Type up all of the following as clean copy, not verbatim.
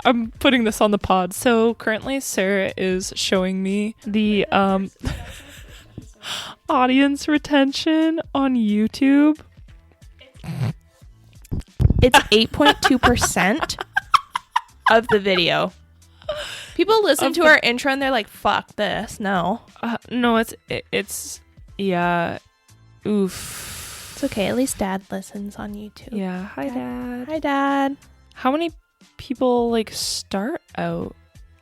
I'm putting this on the pod. So currently Sarah is showing me the audience retention on YouTube. It's 8.2% of the video. People listen to our intro and they're like, fuck this. No. No, it's yeah. Oof. It's okay. At least Dad listens on YouTube. Yeah. Hi, Dad. Hi, Dad. How many people like start out?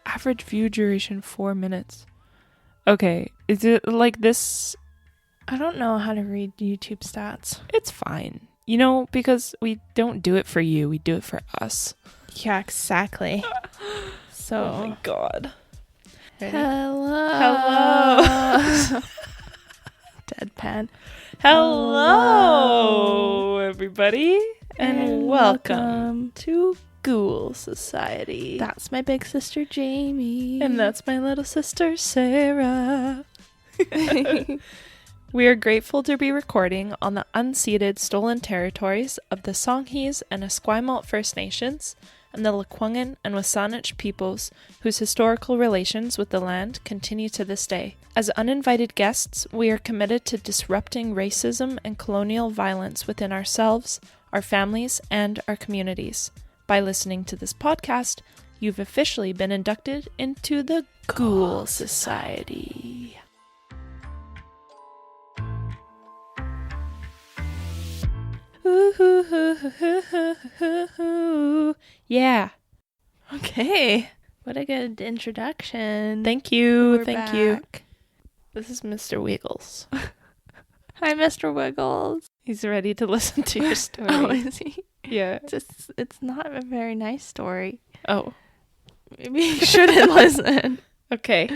Average view duration 4 minutes. Okay. Is it like this? I don't know how to read YouTube stats. It's fine. You know, because we don't do it for you. We do it for us. Yeah, exactly. So. Oh my God. Ready? Hello. Deadpan. Hello, everybody, and welcome to Ghoul Society. That's my big sister, Jamie. And that's my little sister, Sara. We are grateful to be recording on the unceded stolen territories of the Songhees and Esquimalt First Nations and the Lekwungen and Wasanich peoples whose historical relations with the land continue to this day. As uninvited guests, we are committed to disrupting racism and colonial violence within ourselves, our families, and our communities. By listening to this podcast, you've officially been inducted into the Ghoul Society. Yeah. Okay. What a good introduction. Thank you. We're Thank you. back. This is Mr. Wiggles. Hi, Mr. Wiggles. He's ready to listen to your story. Oh, is he? Yeah. It's not a very nice story. Oh. Maybe you shouldn't listen. Okay.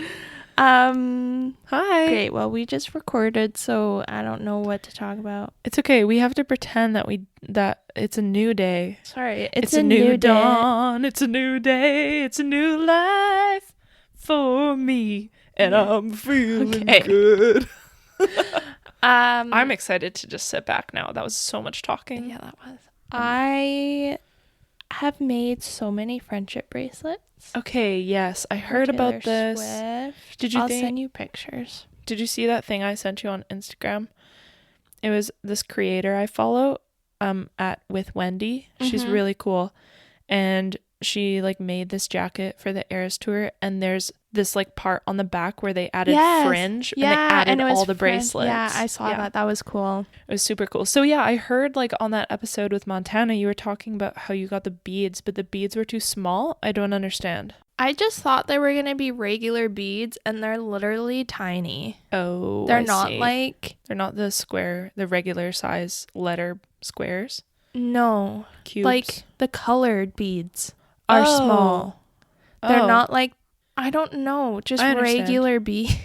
Hi. Great. Well, we just recorded, so I don't know what to talk about. It's okay. We have to pretend that it's a new day. Sorry. It's a new dawn. It's a new day. It's a new life for me. And I'm feeling good. I'm excited to just sit back now. That was so much talking. Yeah, that was. I have made so many friendship bracelets. Okay, yes. I heard about this. Swift. Did you I'll send you pictures. Did you see that thing I sent you on Instagram? It was this creator I follow at with Wendy. She's really cool. And she like made this jacket for the Eras tour, and there's this like part on the back where they added fringe and they added all the bracelets. Yeah, I saw that. That was cool. It was super cool. So yeah, I heard like on that episode with Montana, you were talking about how you got the beads, but the beads were too small. I don't understand. I just thought they were going to be regular beads, and they're literally tiny. Oh, they're I not see. They're not the regular size letter squares. No. Cubes. Like the colored beads are small. They're not like, I don't know, just regular beads.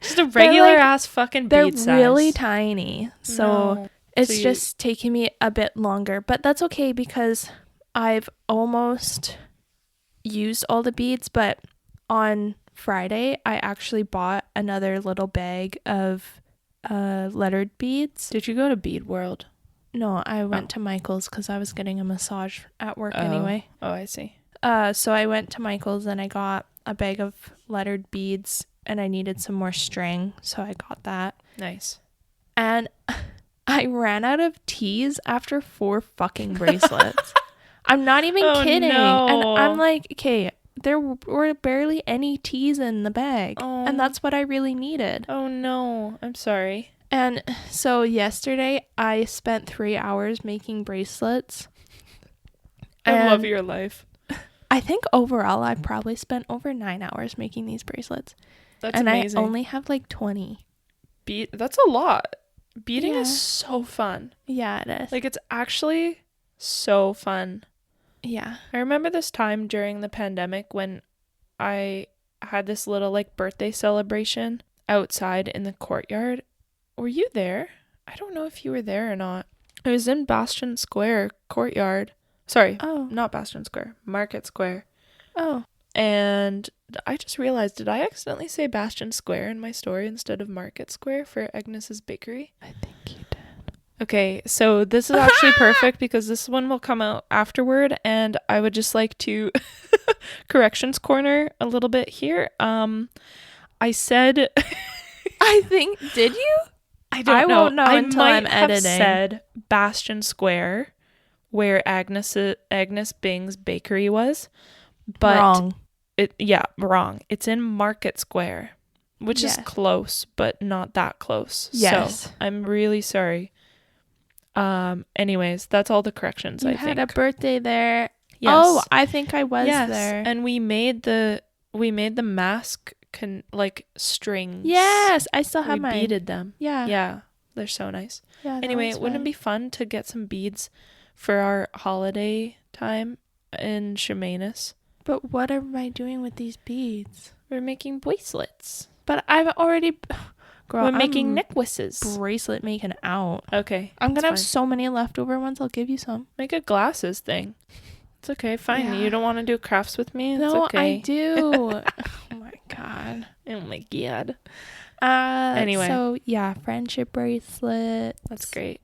Just a regular ass fucking bead size. They're really tiny. So it's just taking me a bit longer. But that's okay because I've almost used all the beads. But on Friday, I actually bought another little bag of lettered beads. Did you go to Bead World? No, I went to Michael's because I was getting a massage at work anyway. Oh, I see. So I went to Michael's and I got a bag of lettered beads, and I needed some more string, so I got that. Nice. And I ran out of teas after 4 fucking bracelets. I'm not even kidding. No. And I'm like, okay, there were barely any teas in the bag, and that's what I really needed. Oh no, I'm sorry. And so yesterday I spent 3 hours making bracelets. I love your life. I think overall I probably spent over 9 hours making these bracelets. That's amazing. And I only have like 20. That's a lot. Beading is so fun. Yeah, it is. Like, it's actually so fun. Yeah. I remember this time during the pandemic when I had this little like birthday celebration outside in the courtyard. Were you there? I don't know if you were there or not. It was in Bastion Square courtyard. Sorry, not Bastion Square, Market Square. Oh. And I just realized, did I accidentally say Bastion Square in my story instead of Market Square for Agnes's Bakery? I think you did. Okay, so this is actually perfect because this one will come out afterward, and I would just like to corrections corner a little bit here. I said I think, did you? I don't know. Won't know I until might I'm have editing. said Bastion Square, where Agnes Bing's bakery was, but Wrong. Wrong. It's in Market Square, which is close, but not that close. Yes. So I'm really sorry. Anyways, that's all the corrections. You I had think a birthday there. Yes. Oh, I think I was there. And we made the mask strings. Yes, I still have we mine. beaded them. Yeah. Yeah, they're so nice. Yeah. Anyway, wouldn't it be fun to get some beads for our holiday time in Chemainus? But what am I doing with these beads? We're making bracelets. But I've already... Girl, we're making necklaces. Bracelet making out. Okay. I'm going to have so many leftover ones. I'll give you some. Make a glasses thing. It's okay. Fine. Yeah. You don't want to do crafts with me? It's no, okay. I do. Oh, my God. Oh, my God. Anyway. So, yeah, friendship bracelet. That's great.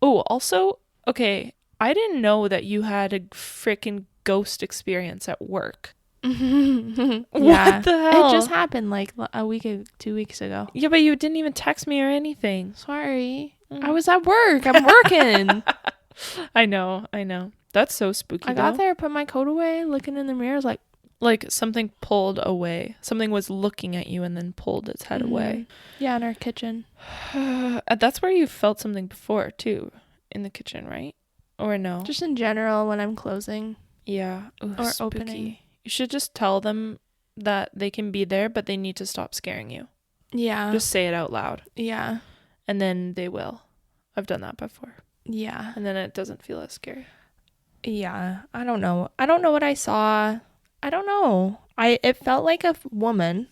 Oh, also, okay, I didn't know that you had a freaking ghost experience at work. What the hell? It just happened like a week, 2 weeks ago. Yeah, but you didn't even text me or anything. Sorry. I was at work. I'm working. I know. That's so spooky. I got there, put my coat away, looking in the mirror, I was like something pulled away. Something was looking at you and then pulled its head away. Yeah, in our kitchen. That's where you felt something before too, in the kitchen, right? Or no? Just in general when I'm closing. Yeah. Ooh, or spooky. Opening. You should just tell them that they can be there, but they need to stop scaring you. Yeah. Just say it out loud. Yeah. And then they will. I've done that before. Yeah. And then it doesn't feel as scary. Yeah. I don't know what I saw. I don't know. It felt like a woman.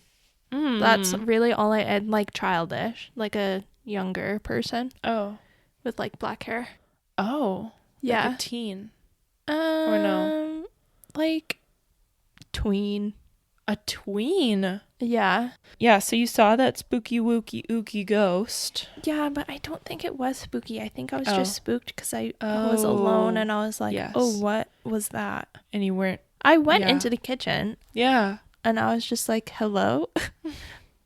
That's really all I had, like childish, like a younger person. Oh. With like black hair. Oh. Yeah. Like a teen. Or no? Like tween. A tween? Yeah. Yeah, so you saw that spooky wooky ooky ghost. Yeah, but I don't think it was spooky. I think I was just spooked because I was alone and I was like, oh, what was that? And you weren't. I went into the kitchen. Yeah. And I was just like, hello?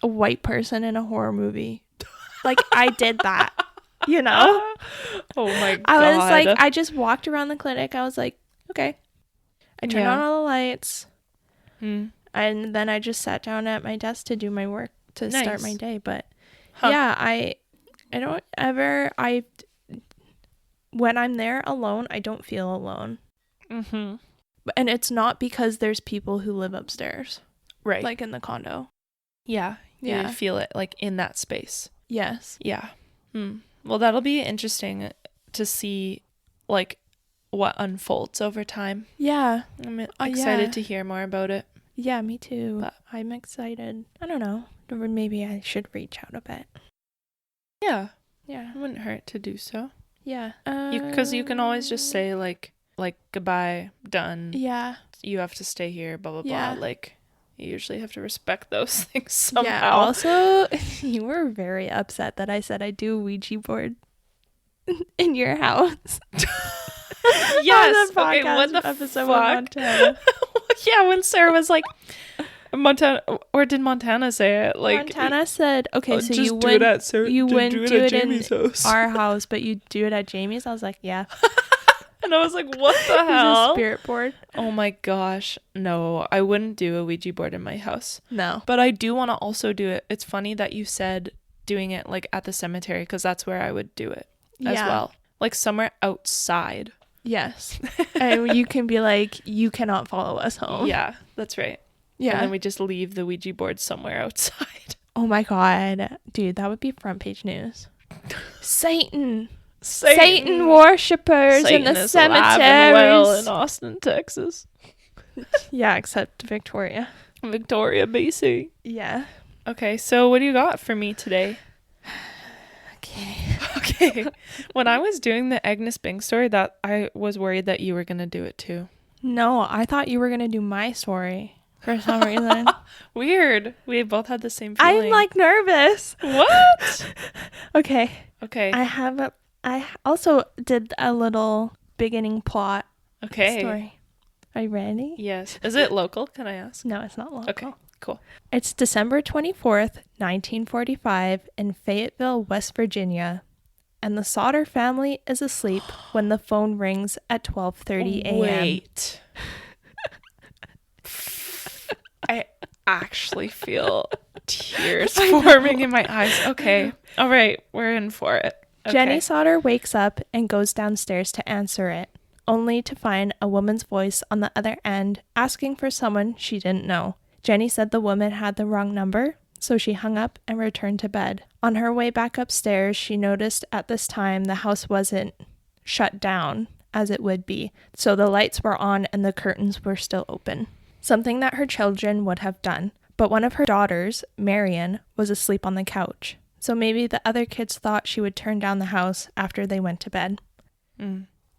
A white person in a horror movie. Like, I did that. You know? Oh my God. I was like, I just walked around the clinic. I was like, okay. I turned on all the lights. And then I just sat down at my desk to do my work to start my day. But yeah, I don't ever, when I'm there alone, I don't feel alone. Mm-hmm. And it's not because there's people who live upstairs. Right. Like in the condo. Yeah. You feel it like in that space. Yes. Yeah. Well, that'll be interesting to see like what unfolds over time. Yeah. I'm excited to hear more about it. Yeah, me too. But I'm excited. I don't know. Or maybe I should reach out a bit. Yeah. Yeah. It wouldn't hurt to do so. Yeah. Because you can always just say like goodbye, done. Yeah. You have to stay here, blah, blah, yeah. blah. Like, you usually have to respect those things somehow. Yeah, also, you were very upset that I said I do a Ouija board in your house. Yes. Okay, what the episode fuck? Montana. Yeah, when Sara was like, Montana, or did Montana say it? Like Montana said, okay, so you wouldn't do it in house. our house, but you do it at Jamie's. I was like, yeah. And I was like, what the hell? A spirit board. Oh my gosh. No, I wouldn't do a Ouija board in my house. No. But I do want to also do it. It's funny that you said doing it like at the cemetery, because that's where I would do it as well. Like somewhere outside. Yes. And you can be like, you cannot follow us home. Yeah, that's right. Yeah. And then we just leave the Ouija board somewhere outside. Oh my God. Dude, that would be front page news. Satan worshippers in the cemeteries. Well in Austin, Texas. Yeah, except Victoria, BC. Yeah. Okay, so what do you got for me today? Okay. When I was doing the Agnes Bing story, that I was worried that you were gonna do it too. No, I thought you were gonna do my story for some reason. Weird. We both had the same feeling. I'm like nervous. What? Okay. Okay. I have I also did a little beginning plot story. Are you ready? Yes. Is it local? Can I ask? No, it's not local. Okay, cool. It's December 24th, 1945 in Fayetteville, West Virginia, and the Sodder family is asleep when the phone rings at 12:30 a.m. Wait. I actually feel tears forming in my eyes. Okay. All right. We're in for it. Okay. Jenny Sodder wakes up and goes downstairs to answer it, only to find a woman's voice on the other end asking for someone she didn't know. Jenny said the woman had the wrong number, so she hung up and returned to bed. On her way back upstairs, she noticed at this time the house wasn't shut down as it would be, so the lights were on and the curtains were still open. Something that her children would have done. But one of her daughters, Marion, was asleep on the couch, so maybe the other kids thought she would turn down the house after they went to bed.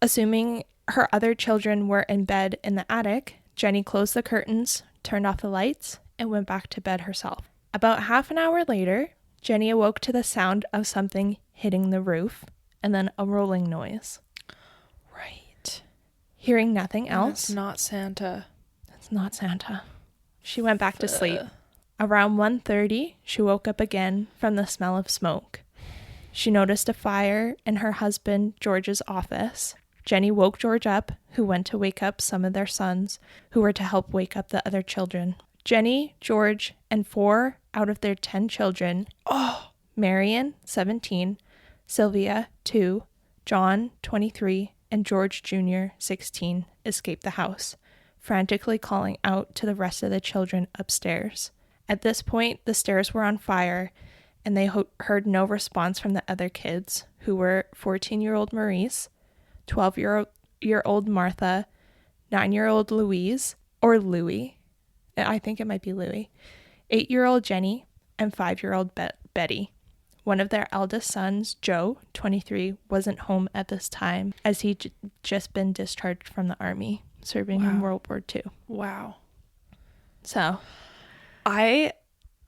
Assuming her other children were in bed in the attic, Jenny closed the curtains, turned off the lights, and went back to bed herself. About half an hour later, Jenny awoke to the sound of something hitting the roof and then a rolling noise. Right. Hearing nothing else. It's not Santa. It's not Santa. She went back to sleep. Around 1:30, she woke up again from the smell of smoke. She noticed a fire in her husband George's office. Jenny woke George up, who went to wake up some of their sons, who were to help wake up the other children. Jenny, George, and 4 out of their 10 children, Marion, 17, Sylvia, 2, John, 23, and George Jr., 16, escaped the house, frantically calling out to the rest of the children upstairs. At this point, the stairs were on fire, and they heard no response from the other kids, who were 14-year-old Maurice, 12-year-old Martha, 9-year-old Louise, or Louie, I think it might be Louie, 8-year-old Jenny, and 5-year-old Betty. One of their eldest sons, Joe, 23, wasn't home at this time, as he'd just been discharged from the army, serving in World War II. Wow. So, I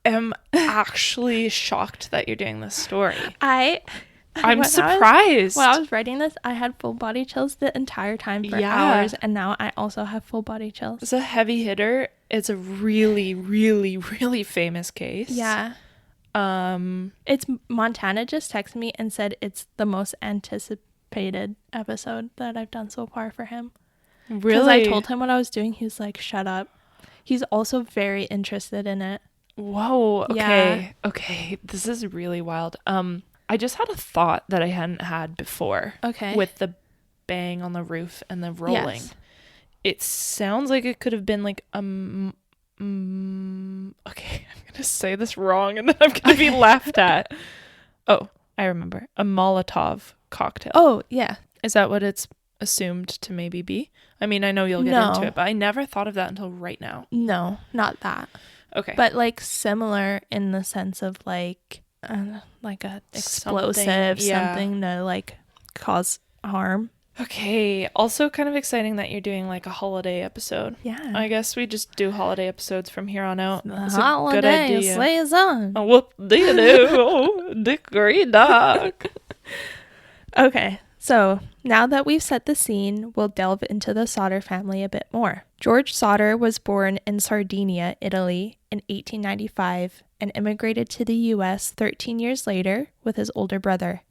am actually shocked that you're doing this story. I'm surprised. When I was writing this, I had full body chills the entire time for hours, and now I also have full body chills. It's a heavy hitter. It's a really, really, really famous case. Yeah. It's Montana just texted me and said it's the most anticipated episode that I've done so far for him. Really? Because I told him what I was doing. He was like, shut up. He's also very interested in it. Whoa. Okay. Yeah. Okay. This is really wild. I just had a thought that I hadn't had before. Okay. With the bang on the roof and the rolling. Yes. It sounds like it could have been like okay, I'm gonna say this wrong and then I'm gonna be laughed at. Oh, I remember. A Molotov cocktail. Oh, yeah. Is that what it's assumed to maybe be? I mean, I know you'll get into it, but I never thought of that until right now. No, not that. Okay. But like similar in the sense of like a explosive something to like cause harm. Okay. Also kind of exciting that you're doing like a holiday episode. Yeah. I guess we just do holiday episodes from here on out. It's holiday, a good idea. Slays on. Oh, whoop do you do? Dickory dock. Okay. So now that we've set the scene, we'll delve into the Sodder family a bit more. George Sodder was born in Sardinia, Italy in 1895 and immigrated to the U.S. 13 years later with his older brother.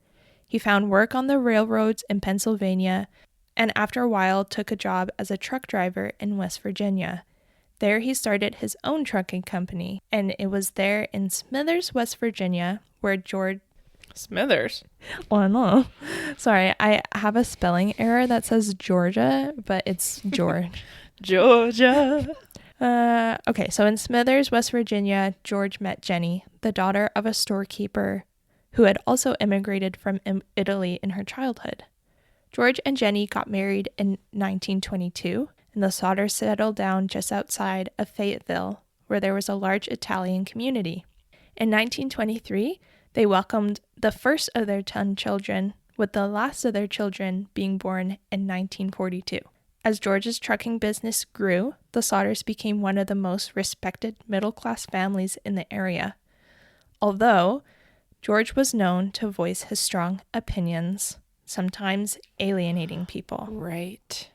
He found work on the railroads in Pennsylvania and after a while took a job as a truck driver in West Virginia. There he started his own trucking company, and it was there in Smithers, West Virginia, where George... Smithers? Oh, no. Sorry, I have a spelling error that says Georgia, but it's George. Georgia. Okay, so in Smithers, West Virginia, George met Jenny, the daughter of a storekeeper who had also immigrated from Italy in her childhood. George and Jenny got married in 1922, and the Sodders settled down just outside of Fayetteville, where there was a large Italian community. In 1923, they welcomed the first of their 10 children, with the last of their children being born in 1942. As George's trucking business grew, the Sodders became one of the most respected middle-class families in the area. Although George was known to voice his strong opinions, sometimes alienating people. Right.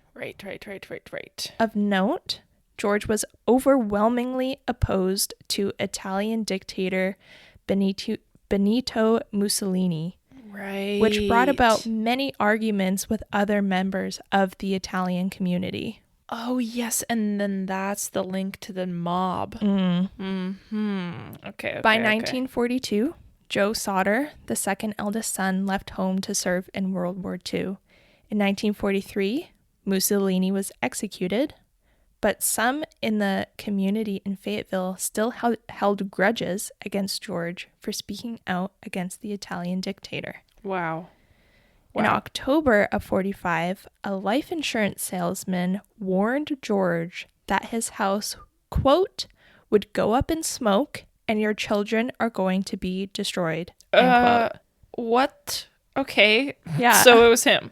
Of note, George was overwhelmingly opposed to Italian dictator Benito Mussolini, Right. which brought about many arguments with other members of the Italian community. Oh, yes. And then that's the link to the mob. Okay. By 1942, Joe Sodder, the second eldest son, left home to serve in World War II. In 1943, Mussolini was executed, but some in the community in Fayetteville still held grudges against George for speaking out against the Italian dictator. Wow. In October of 45, a life insurance salesman warned George that his house, quote, would go up in smoke and your children are going to be destroyed. End quote. What? Okay. Yeah. So it was him.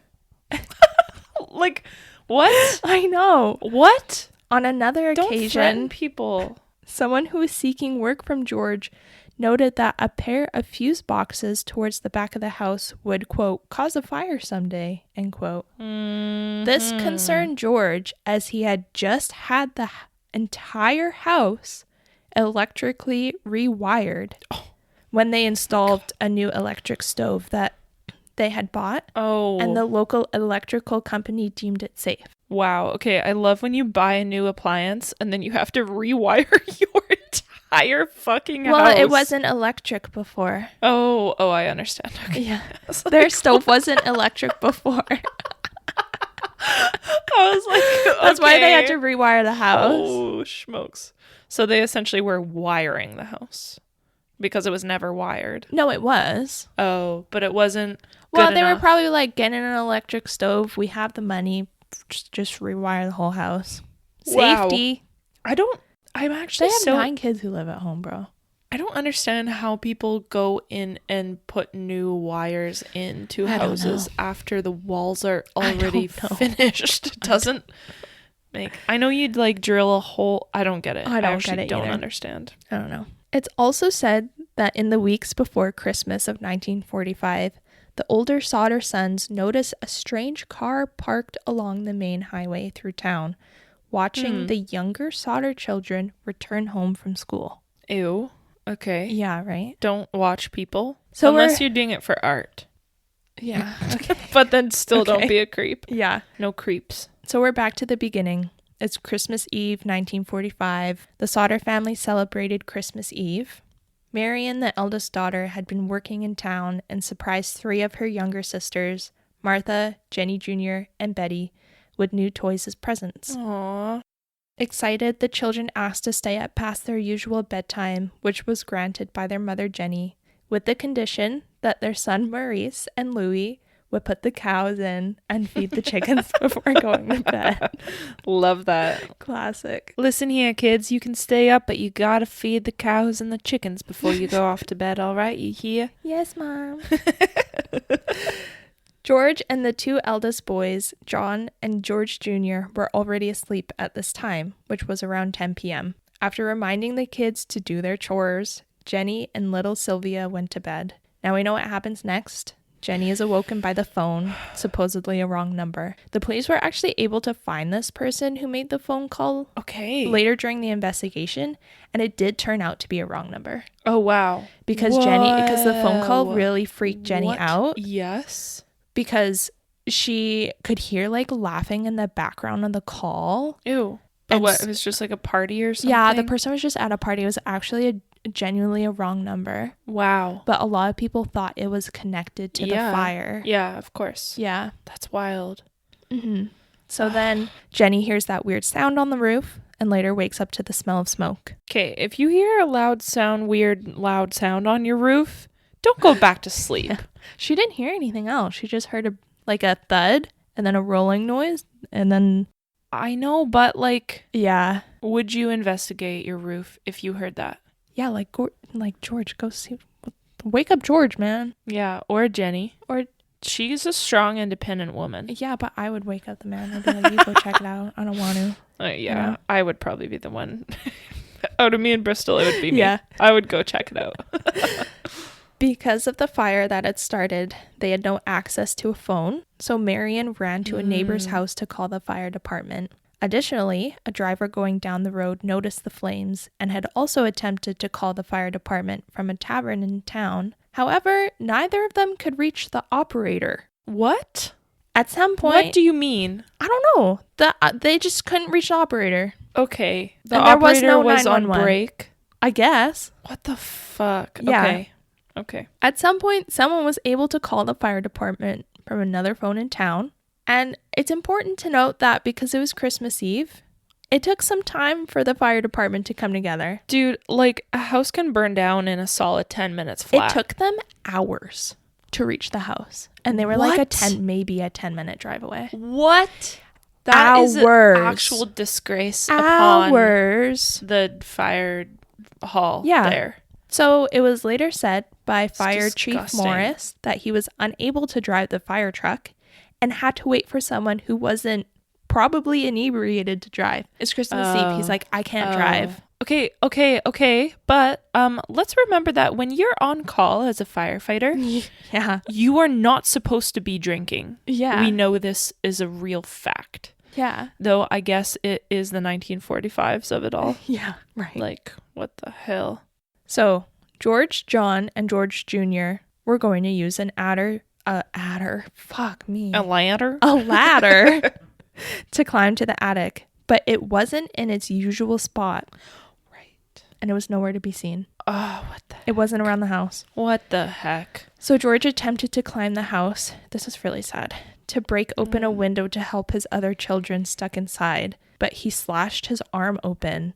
Like, what? I know. What? On another Don't occasion, threaten people. someone who was seeking work from George noted that a pair of fuse boxes towards the back of the house would, quote, cause a fire someday, end quote. This concerned George as he had just had the entire house electrically rewired when they installed a new electric stove that they had bought. Oh. And the local electrical company deemed it safe. Wow. Okay. I love when you buy a new appliance and then you have to rewire your entire fucking house. Well, it wasn't electric before. Oh, I understand. Okay. Yeah. Their stove wasn't electric before. I was like, That's why they had to rewire the house. Oh, schmokes. So they essentially were wiring the house because it was never wired. No, it was. Oh, but it wasn't Well, good they enough. were probably like, getting an electric stove. We have the money. Just rewire the whole house. Wow. Safety. I'm actually They have 9 kids who live at home, bro. I don't understand how people go in and put new wires into houses after the walls are already finished. It doesn't make... I know you'd like drill a hole. I don't get it. I don't get it don't either. understand. I don't know. It's also said that in the weeks before Christmas of 1945, the older Sodder sons noticed a strange car parked along the main highway through town, watching the younger Sodder children return home from school. Ew. Okay. Yeah, right? Don't watch people. So unless you're doing it for art. Yeah. Okay. But then still don't be a creep. Yeah. No creeps. So we're back to the beginning. It's Christmas Eve, 1945. The Sodder family celebrated Christmas Eve. Marion, the eldest daughter, had been working in town and surprised 3 of her younger sisters, Martha, Jenny Jr., and Betty, with new toys as presents. Aww. Excited, the children asked to stay up past their usual bedtime, which was granted by their mother Jenny, with the condition that their son Maurice and Louis would put the cows in and feed the chickens before going to bed. Love that. Classic. Listen here, kids. You can stay up, but you gotta feed the cows and the chickens before you go off to bed, all right? You hear? Yes, Mom. George and the 2 eldest boys, John and George Jr., were already asleep at this time, which was around 10 p.m. After reminding the kids to do their chores, Jenny and little Sylvia went to bed. Now we know what happens next. Jenny is awoken by the phone, supposedly a wrong number. The police were actually able to find this person who made the phone call later during the investigation, and it did turn out to be a wrong number. Oh, wow. Because the phone call really freaked Jenny out. Yes. Because she could hear like laughing in the background of the call. Ew. But what? It was just like a party or something? Yeah, the person was just at a party. It was actually genuinely a wrong number. Wow. But a lot of people thought it was connected to the fire. Yeah, of course. Yeah. That's wild. Mm-hmm. So then Jenny hears that weird sound on the roof and later wakes up to the smell of smoke. Okay, if you hear a weird loud sound on your roof, don't go back to sleep. She didn't hear anything else. She just heard a thud and then a rolling noise and then... I know, but yeah. Would you investigate your roof if you heard that? Yeah, like George, go see. Wake up, George, man. Yeah, or Jenny. Or she's a strong, independent woman. Yeah, but I would wake up the man. I'd be like, you go check it out. I don't want to. Yeah, you know? I would probably be the one. Out of me and Bristol, it would be me. Yeah. I would go check it out. Because of the fire that had started, they had no access to a phone, so Marion ran to a neighbor's house to call the fire department. Additionally, a driver going down the road noticed the flames and had also attempted to call the fire department from a tavern in town. However, neither of them could reach the operator. What? At some point... What do you mean? I don't know. They just couldn't reach the operator. Okay. The And there was operator no was on 911. break? I guess. What the fuck? Yeah. Okay. At some point, someone was able to call the fire department from another phone in town. And it's important to note that because it was Christmas Eve, it took some time for the fire department to come together. Dude, like, a house can burn down in a solid 10 minutes flat. It took them hours to reach the house. And they were like a 10-minute drive away. What? That is an Hours. actual disgrace upon the fire hall there. So it was later said by Fire Chief disgusting. Morris that he was unable to drive the fire truck and had to wait for someone who wasn't probably inebriated to drive. It's Christmas Eve. He's like, I can't drive. Okay. But let's remember that when you're on call as a firefighter, Yeah. you are not supposed to be drinking. Yeah. We know this is a real fact. Yeah. Though I guess it is the 1945s of it all. Yeah. Right. Like, what the hell? So George, John, and George Jr. were going to use an ladder. Fuck me. A ladder? A ladder to climb to the attic, but it wasn't in its usual spot. Right. And it was nowhere to be seen. Oh, what the It wasn't around the house. What the heck? So George attempted to climb the house. This is really sad. To break open a window to help his other children stuck inside, but he slashed his arm open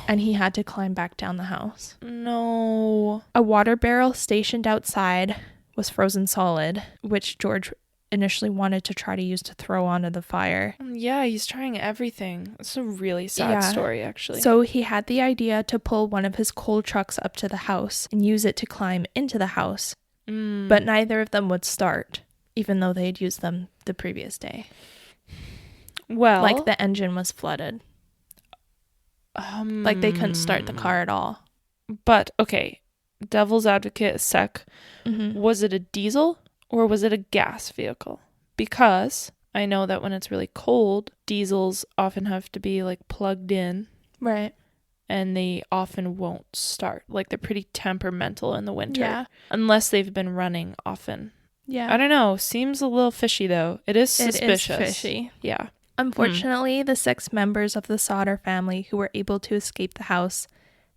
and he had to climb back down the house. No. A water barrel stationed outside was frozen solid, which George initially wanted to try to use to throw onto the fire. Yeah, he's trying everything. It's a really sad story, actually. So he had the idea to pull one of his coal trucks up to the house and use it to climb into the house. But neither of them would start, even though they had used them the previous day. Well, Like the engine was flooded. Like they couldn't start the car at all. But, okay, devil's advocate a sec. Was it a diesel or was it a gas vehicle? Because I know that when it's really cold, diesels often have to be like plugged in. Right. And they often won't start. Like they're pretty temperamental in the winter. Yeah. Unless they've been running often. Yeah. I don't know. Seems a little fishy though. It is suspicious. It is fishy. Yeah. Unfortunately, the 6 members of the Sodder family who were able to escape the house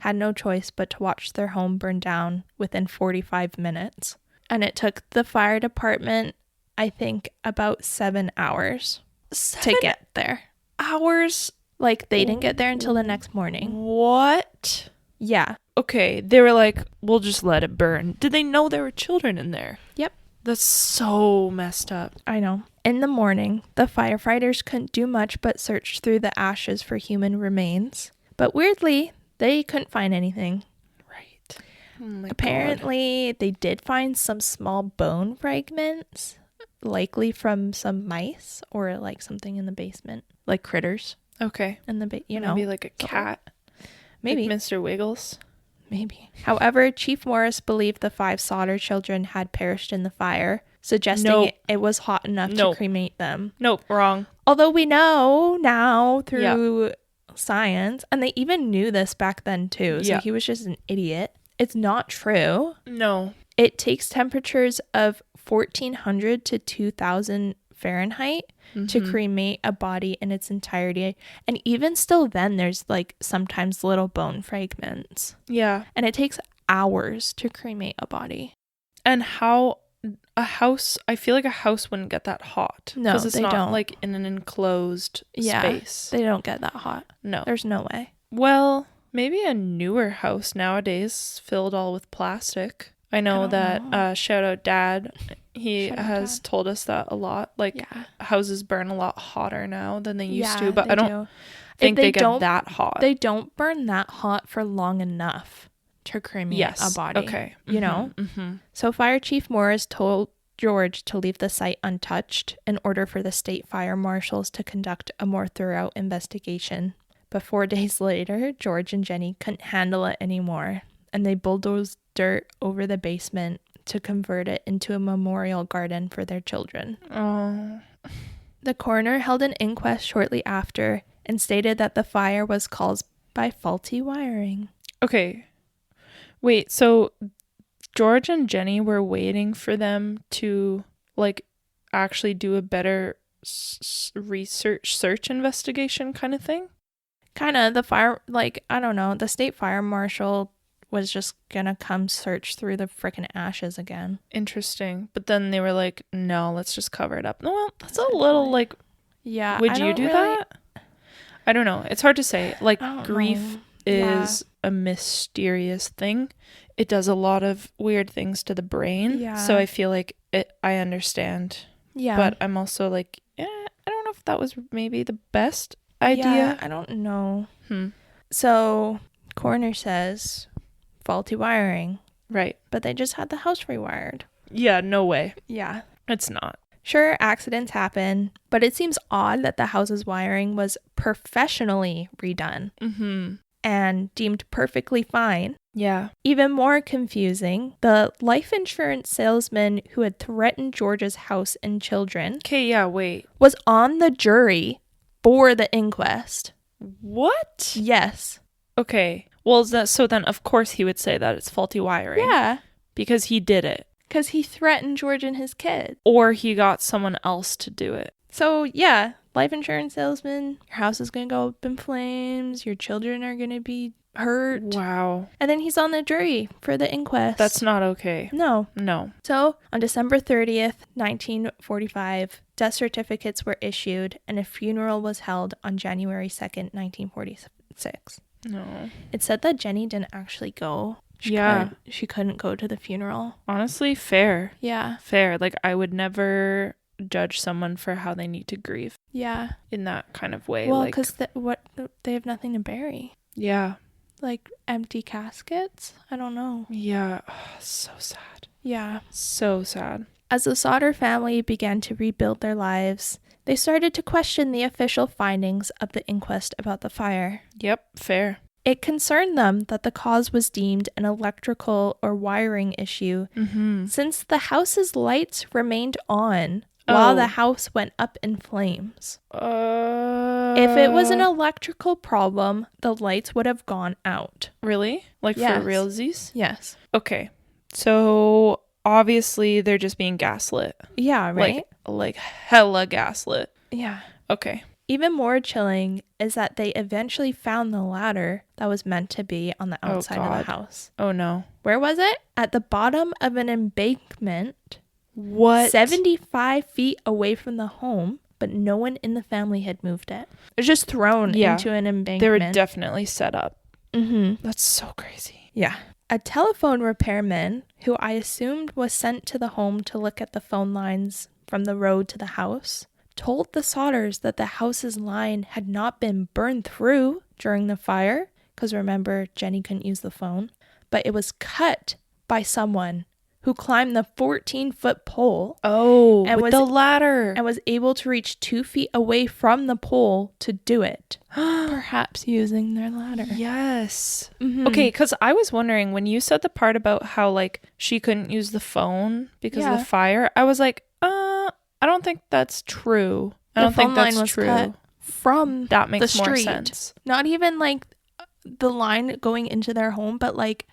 had no choice but to watch their home burn down within 45 minutes. And it took the fire department, I think, about 7 hours to get there. Hours? Like, they didn't get there until the next morning. What? Yeah. Okay, they were like, we'll just let it burn. Did they know there were children in there? Yep. That's so messed up. I know. In the morning, the firefighters couldn't do much but search through the ashes for human remains. But weirdly, they couldn't find anything. Right. Oh my Apparently, they did find some small bone fragments, likely from some mice or like something in the basement, like critters. God. Okay. In the maybe like a cat. Maybe. Like Mr. Wiggles. Maybe. However, Chief Morris believed the 5 Sodder children had perished in the fire, suggesting it was hot enough to cremate them. Nope, wrong. Although we know now through science, and they even knew this back then too, so he was just an idiot. It's not true. No. It takes temperatures of 1400 to 2000 Fahrenheit to cremate a body in its entirety. And even still then, there's like sometimes little bone fragments. Yeah. And it takes hours to cremate a body. And how a house, I feel like a house wouldn't get that hot. No, because it's they not don't. Like in an enclosed space. They don't get that hot. No. There's no way. Well, maybe a newer house nowadays filled all with plastic. I know that shout out Dad. He has told us that a lot. Like houses burn a lot hotter now than they used to, but I don't think they get that hot. They don't burn that hot for long enough to cremate a body. Okay. You know? So Fire Chief Morris told George to leave the site untouched in order for the state fire marshals to conduct a more thorough investigation. But 4 days later, George and Jenny couldn't handle it anymore, and they bulldozed dirt over the basement to convert it into a memorial garden for their children. Oh. The coroner held an inquest shortly after and stated that the fire was caused by faulty wiring. Okay. Wait, so George and Jenny were waiting for them to, like, actually do a better search investigation kind of thing? Kind of. The fire, like, I don't know, the state fire marshal was just gonna come search through the freaking ashes again. Interesting. But then they were like, no, let's just cover it up. Well, that's a little, like, yeah. Would you do that? I don't know. It's hard to say. Like, grief is a mysterious thing. It does a lot of weird things to the brain. Yeah. So I feel like I understand. Yeah. But I'm also like, I don't know if that was maybe the best idea. Yeah, I don't know. So, coroner says faulty wiring. Right. But they just had the house rewired. Yeah, no way. Yeah. It's not. Sure, accidents happen, but it seems odd that the house's wiring was professionally redone and deemed perfectly fine. Yeah. Even more confusing, the life insurance salesman who had threatened George's house and children was on the jury for the inquest. What? Yes. Okay. Well, so then of course he would say that it's faulty wiring. Yeah. Because he did it. Because he threatened George and his kids. Or he got someone else to do it. So, yeah, life insurance salesman, your house is going to go up in flames, your children are going to be hurt. Wow. And then he's on the jury for the inquest. That's not okay. No. So, on December 30th, 1945, death certificates were issued and a funeral was held on January 2nd, 1946. No. It said that Jenny didn't actually go. She couldn't go to the funeral. Honestly, fair. Yeah. Fair. Like, I would never judge someone for how they need to grieve. Yeah. In that kind of way. Well, because they have nothing to bury. Yeah. Like empty caskets? I don't know. Yeah. Oh, so sad. Yeah. So sad. As the Sodder family began to rebuild their lives, they started to question the official findings of the inquest about the fire. Yep. Fair. It concerned them that the cause was deemed an electrical or wiring issue since the house's lights remained on while the house went up in flames. If it was an electrical problem, the lights would have gone out. Really? Like for realsies? Yes. Okay. So obviously they're just being gaslit. Yeah, right? Like hella gaslit. Yeah. Okay. Even more chilling is that they eventually found the ladder that was meant to be on the outside of the house. Oh no. Where was it? At the bottom of an embankment. What? 75 feet away from the home, but no one in the family had moved it. It was just thrown into an embankment. They were definitely set up. That's so crazy. Yeah. A telephone repairman, who I assumed was sent to the home to look at the phone lines from the road to the house, told the Sodders that the house's line had not been burned through during the fire, because remember, Jenny couldn't use the phone, but it was cut by someone who climbed the 14-foot pole. Oh, and with the ladder. And was able to reach 2 feet away from the pole to do it. Perhaps using their ladder. Yes. Okay, because I was wondering, when you said the part about how, like, she couldn't use the phone because of the fire, I was like, I don't think that's true. I don't think that's true. Cut from that makes the more street. sense. Not even, like, the line going into their home, but, like,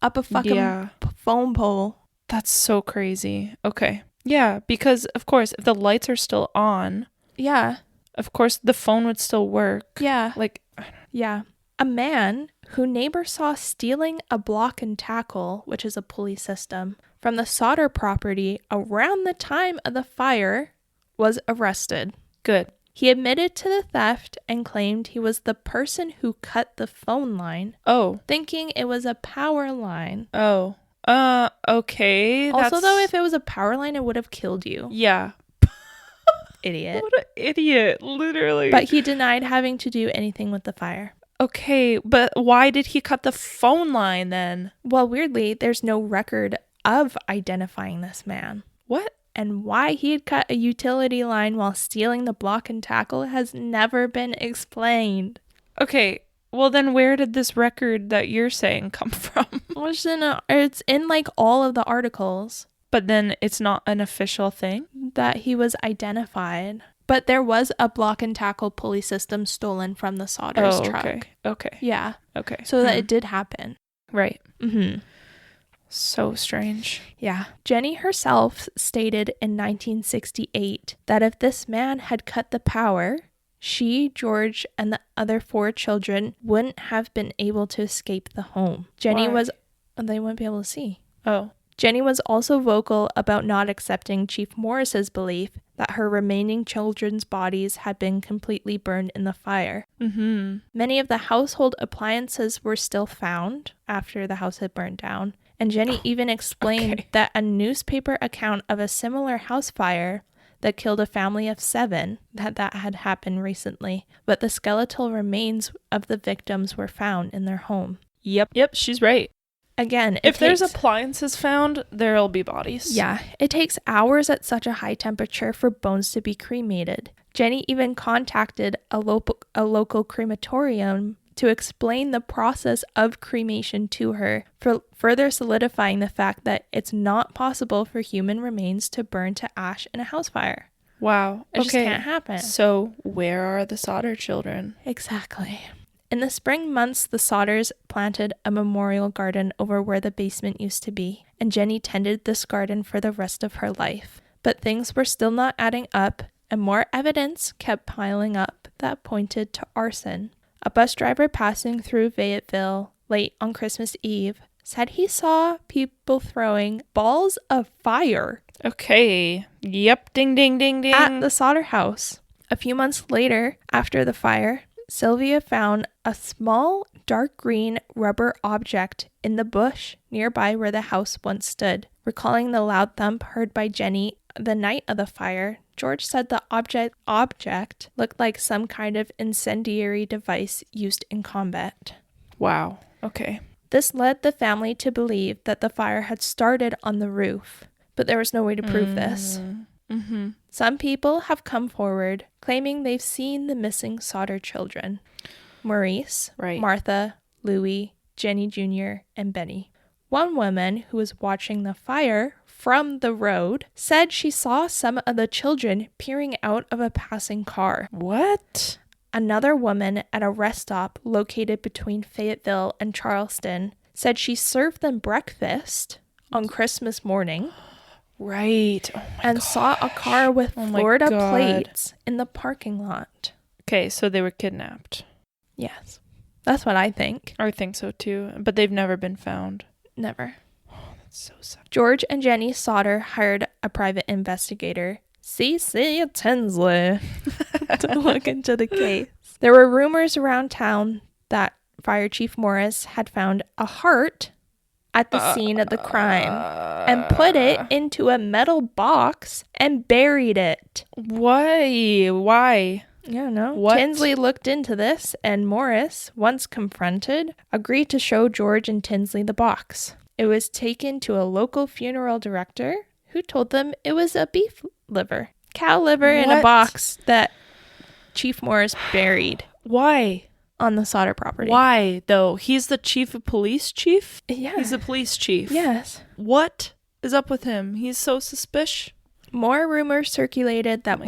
up a fucking phone pole. That's so crazy. Okay. Yeah, because of course, if the lights are still on, of course the phone would still work. Yeah. Like, a man who neighbors saw stealing a block and tackle, which is a pulley system, from the Sodder property around the time of the fire was arrested. Good. He admitted to the theft and claimed he was the person who cut the phone line. Oh. Thinking it was a power line. Oh. Okay. Also, though, if it was a power line, it would have killed you. Yeah. Idiot. What an idiot, literally. But he denied having to do anything with the fire. Okay, but why did he cut the phone line then? Well, weirdly, there's no record of identifying this man. What? And why he had cut a utility line while stealing the block and tackle has never been explained. Okay, well then where did this record that you're saying come from? It's in like all of the articles. But then it's not an official thing? That he was identified. But there was a block and tackle pulley system stolen from the Sodder's truck. Okay. Yeah. Okay. So that it did happen. Right. Mm-hmm. So strange. Yeah. Jenny herself stated in 1968 that if this man had cut the power, she, George, and the other 4 children wouldn't have been able to escape the home. They wouldn't be able to see. Oh. Jenny was also vocal about not accepting Chief Morris's belief that her remaining children's bodies had been completely burned in the fire. Mm-hmm. Many of the household appliances were still found after the house had burned down, and Jenny even explained that a newspaper account of a similar house fire that killed a family of 7 that had happened recently, but the skeletal remains of the victims were found in their home. Yep, she's right. Again, if there's appliances found, there'll be bodies. Yeah, it takes hours at such a high temperature for bones to be cremated. Jenny even contacted a local crematorium to explain the process of cremation to her, for further solidifying the fact that it's not possible for human remains to burn to ash in a house fire. Wow. It just can't happen. So where are the Sodder children? Exactly. In the spring months, the Sodders planted a memorial garden over where the basement used to be, and Jenny tended this garden for the rest of her life. But things were still not adding up, and more evidence kept piling up that pointed to arson. A bus driver passing through Fayetteville late on Christmas Eve said he saw people throwing balls of fire. Okay. Yep. Ding, ding, ding, ding. At the Sodder house. A few months later, after the fire, Sylvia found a small dark green rubber object in the bush nearby where the house once stood. Recalling the loud thump heard by Jenny the night of the fire, George said the object looked like some kind of incendiary device used in combat. Wow. Okay. This led the family to believe that the fire had started on the roof, but there was no way to prove this. Mm-hmm. Some people have come forward claiming they've seen the missing Sodder children. Maurice, Martha, Louis, Jenny Jr., and Benny. One woman who was watching the fire from the road said she saw some of the children peering out of a passing car. What? Another woman at a rest stop located between Fayetteville and Charleston said she served them breakfast on Christmas morning. Right. Oh my and gosh. Saw a car with Florida plates in the parking lot. Okay, so they were kidnapped. Yes. That's what I think. I think so too. But they've never been found. Never. Oh, that's so sad. George and Jenny Sodder hired a private investigator, C.C. Tinsley, to look into the case. There were rumors around town that Fire Chief Morris had found a heart at the scene of the crime and put it into a metal box and buried it. Why? I don't know. What? Tinsley looked into this, and Morris, once confronted, agreed to show George and Tinsley the box. It was taken to a local funeral director who told them it was a beef liver, cow liver in a box that Chief Morris buried. Why? On the Sodder property. Why, though? He's the chief of police chief? Yeah. He's the police chief. Yes. What is up with him? He's so suspicious. More rumors circulated that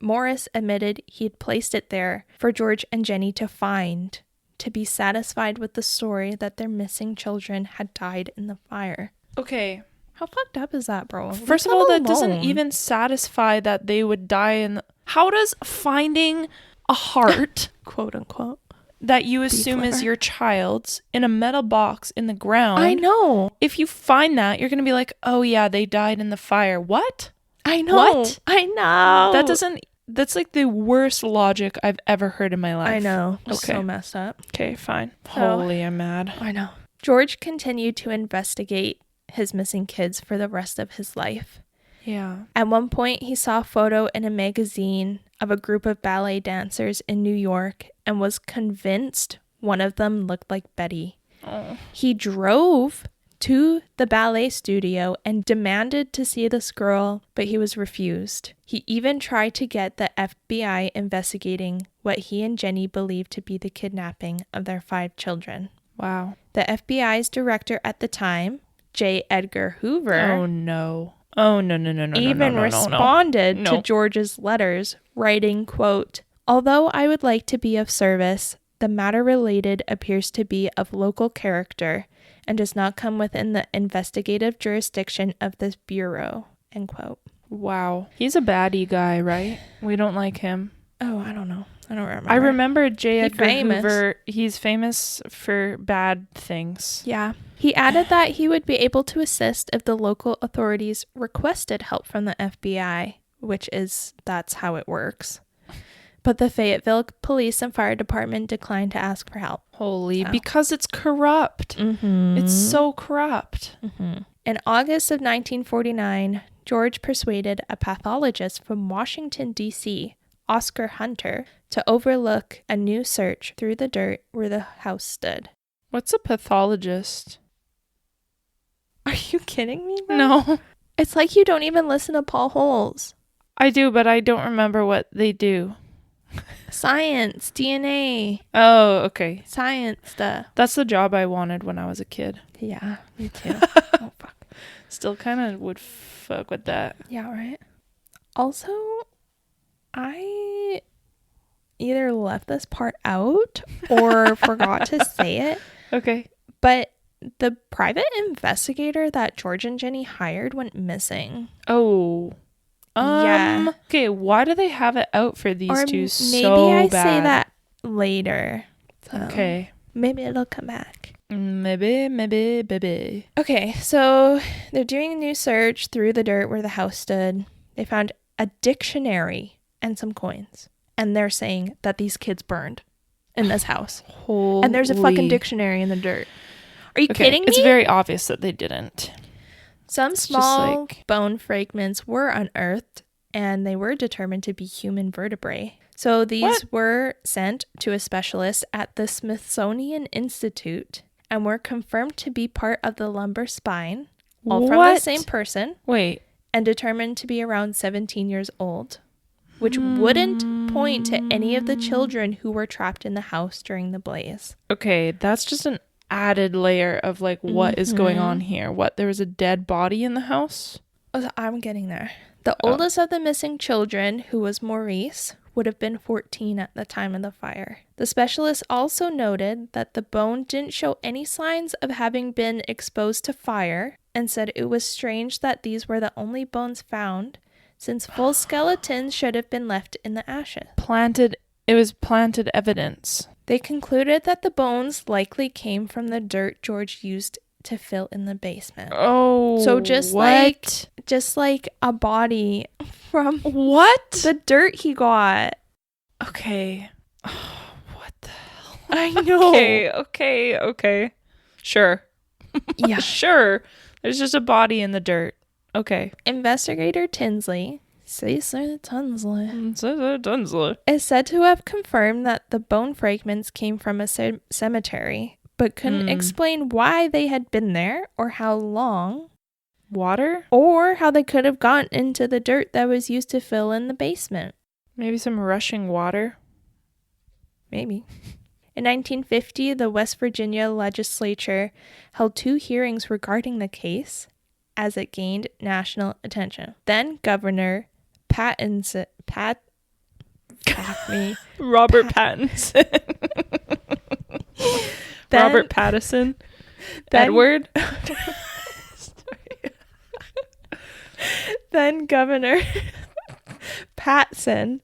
Morris admitted he'd placed it there for George and Jenny to find, to be satisfied with the story that their missing children had died in the fire. Okay. How fucked up is that, bro? First of all, that doesn't even satisfy that they would die in... How does finding a heart, quote unquote, that you assume is your child's in a metal box in the ground... I know. If you find that, you're going to be like, oh yeah, they died in the fire. What? I know. What? I know. That's like the worst logic I've ever heard in my life. I know. Okay. So messed up. Okay, fine. Holy, I'm mad. I know. George continued to investigate his missing kids for the rest of his life. Yeah. At one point, he saw a photo in a magazine of a group of ballet dancers in New York and was convinced one of them looked like Betty. Oh. He drove to the ballet studio and demanded to see this girl, but he was refused. He even tried to get the FBI investigating what he and Jenny believed to be the kidnapping of their 5 children. Wow. The FBI's director at the time, J. Edgar Hoover, Oh, no. Oh, no, no, no, no, even no, no, responded no. to George's letters, writing, quote, "Although I would like to be of service, the matter related appears to be of local character and does not come within the investigative jurisdiction of this bureau," end quote. Wow. He's a baddie guy, right? We don't like him. Oh, I don't know. I don't remember. I remember J. Edgar famous. Hoover. He's famous for bad things. Yeah. He added that he would be able to assist if the local authorities requested help from the FBI, that's how it works. But the Fayetteville Police and Fire Department declined to ask for help. Because it's corrupt. Mm-hmm. It's so corrupt. Mm-hmm. In August of 1949, George persuaded a pathologist from Washington, D.C., Oscar Hunter, to overlook a new search through the dirt where the house stood. What's a pathologist? Are you kidding me, bro? No. It's like you don't even listen to Paul Holes. I do, but I don't remember what they do. Science, DNA. Oh, okay. Science stuff. That's the job I wanted when I was a kid. Yeah, me too. Oh, fuck. Still kind of would fuck with that. Yeah, right. Also, I either left this part out or forgot to say it. Okay. But the private investigator that George and Jenny hired went missing. Oh. Yeah. Okay, why do they have it out for these Or two so maybe I bad? say that later. So Okay. maybe it'll come back. Maybe. Okay, so they're doing a new search through the dirt where the house stood. They found a dictionary and some coins. And they're saying that these kids burned in this house. Holy. And there's a fucking dictionary in the dirt. Are you kidding me? It's very obvious that they didn't. Some small bone fragments were unearthed, and they were determined to be human vertebrae. So these were sent to a specialist at the Smithsonian Institute and were confirmed to be part of the lumbar spine, all from the same person. Wait. And determined to be around 17 years old, which wouldn't point to any of the children who were trapped in the house during the blaze. Okay, that's just an added layer of like what is going on here. There was a dead body in the house? Oh, I'm getting there. The oldest of the missing children, who was Maurice, would have been 14 at the time of the fire. The specialist also noted that the bone didn't show any signs of having been exposed to fire and said it was strange that these were the only bones found, since full skeletons should have been left in the ashes. It was planted evidence. They concluded that the bones likely came from the dirt George used to fill in the basement. Oh, so just like a body from the dirt he got. Okay. Oh, what the hell? I know. Okay. Sure. Yeah. Sure. There's just a body in the dirt. Okay. Investigator Tinsley, Tinsley is said to have confirmed that the bone fragments came from a cemetery, but couldn't explain why they had been there or how long. Water? Or how they could have gotten into the dirt that was used to fill in the basement. Maybe some rushing water? Maybe. In 1950, the West Virginia legislature held 2 hearings regarding the case as it gained national attention. Then Governor Pattinson. Robert Pattinson. Robert Pattinson. Edward. Then Governor Patson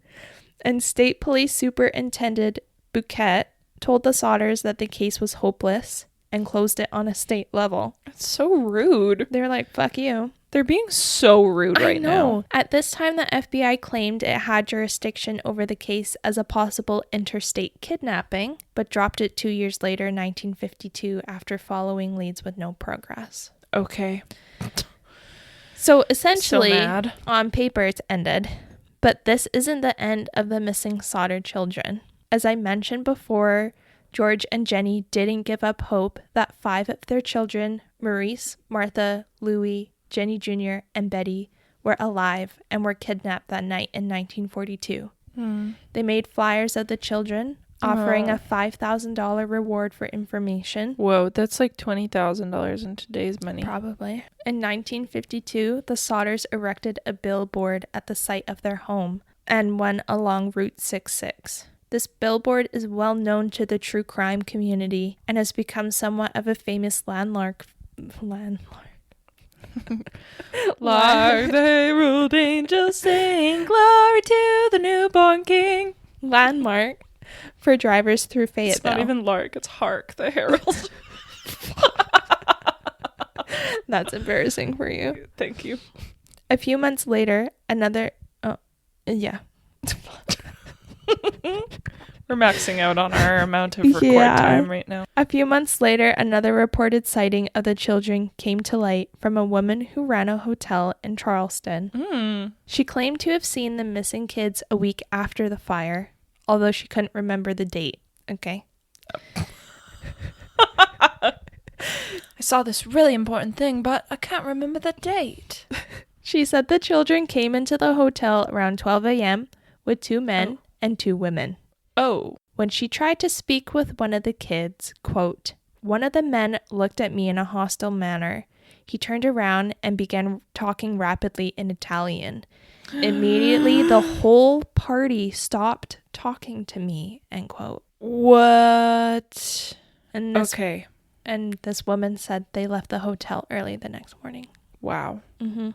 and State Police Superintendent Bouquet told the Sodders that the case was hopeless and closed it on a state level. That's so rude. They're like, fuck you. They're being so rude right now. At this time, the FBI claimed it had jurisdiction over the case as a possible interstate kidnapping, but dropped it 2 years later, 1952, after following leads with no progress. Okay. So essentially, on paper, it's ended. But this isn't the end of the missing Sodder children. As I mentioned before, George and Jenny didn't give up hope that 5 of their children, Maurice, Martha, Louis, Jenny Jr., and Betty, were alive and were kidnapped that night in 1942. They made flyers of the children offering a $5,000 reward for information. Whoa, that's like $20,000 in today's money. Probably. In 1952, the Sodders erected a billboard at the site of their home and one along Route 66. This billboard is well known to the true crime community and has become somewhat of a famous landmark. Lark, they ruled angels sing, glory to the newborn king. Landmark for drivers through Fayetteville. It's not even Lark, it's Hark, the herald. That's embarrassing for you. Thank you. A few months later, another... Oh, yeah. We're maxing out on our amount of record time right now. A few months later, another reported sighting of the children came to light from a woman who ran a hotel in Charleston. She claimed to have seen the missing kids a week after the fire, although she couldn't remember the date. Okay. I saw this really important thing, but I can't remember the date. She said the children came into the hotel around 12 a.m. with 2 men and 2 women. Oh. When she tried to speak with one of the kids, quote, one of the men looked at me in a hostile manner. He turned around and began talking rapidly in Italian. Immediately, the whole party stopped talking to me, end quote. What? And this, okay. And this woman said they left the hotel early the next morning. Wow. Mm-hmm.